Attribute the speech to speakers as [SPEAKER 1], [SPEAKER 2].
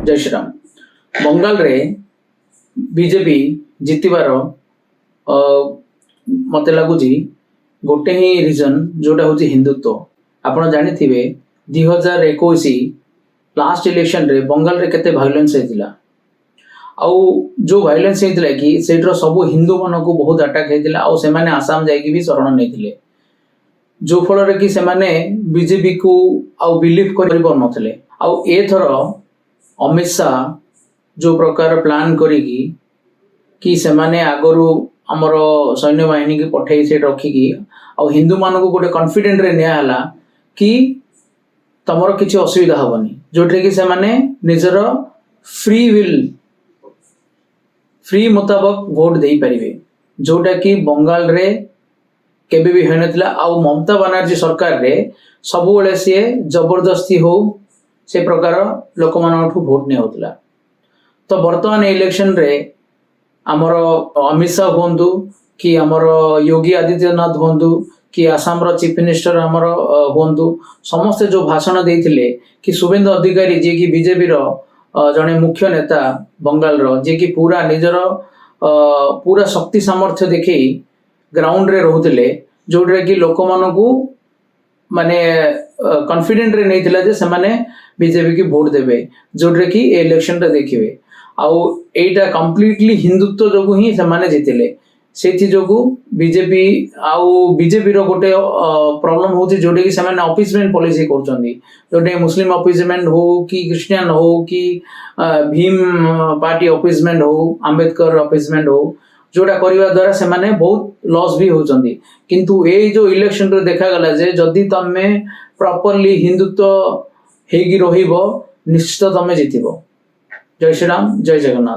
[SPEAKER 1] जय श्रीराम। बंगाल रे बीजेपी जितबार मत लगुच गोटे ही रिजन जोटा हूँ हिंदुत्व। आपड़ जानी 2021 लास्ट इलेक्शन रे बंगाल रे केते वायलेंस होता आउ जो वायलेंस होता कि सेठर सब हिंदू मन को बहुत अटैक होता आउ से माने आसाम जाकि भी शरण नहीं जो फल कि से माने बीजेपी को आउ बिलीव कर पारे आउ एथर अमित शाह जो प्रकार प्लान करिकी कि से माने आगरू आमर सैन्य बाहिनी की पठे से रखिकी आउ हिंदू मान को गोटे कॉन्फिडेंट रे नियाला कि तमर किसी असुविधा हेनी जोटे कि से माने निजर फ्री विल फ्री मुताबक वोट दे पारे जोटा कि बंगाल रे केबे भी होनथिला आउ ममता बनर्जी सरकार रे सब बेले सी जबरदस्ती हो से प्रकार लोक मानठू वोट नहीं होता। तो वर्तमान इलेक्शन रे आमर अमित शाह हूँ कि आमर योगी आदित्यनाथ हूँ कि आसाम रो चीफ मिनिस्टर आमर हूँ समस्ते जो भाषण देते कि शुभेंदु अधिकारी जी की बीजेपी रो जड़े मुख्य नेता बंगाल रो जी की पूरा निजर पूरा शक्ति सामर्थ्य देखी ग्राउंड रे रोते जोटा कि लोक मान को माने कॉन्फिडेंट रे नहीं थिला जे से माने बीजेपी की वोट देवे जोटे कि इलेक्शन रे देखिए आउ एटा कंप्लीटली हिंदुत्व जोगु ही से माने जितिले सेथि जोगु बीजेपी आउ बीजेपी रो गोटे प्रॉब्लम होची जोटे कि से माने अपीसमेंट पॉलिसी करचंदी जोटे मुस्लिम अपीसमेंट हो कि क्रिश्चियन हो कि भीम पार्टी अपीसमेंट हो अंबेडकर अपीसमेंट हो जोटा करने द्वारा से माने बहुत लॉस भी होचंदी किंतु ए जो इलेक्शन रे देखा गला जे जदी तमे प्रॉपर्ली हिंदुत्व हेगी रहिबो निश्चित तमे जितिबो। जय श्री राम, जय जगन्नाथ।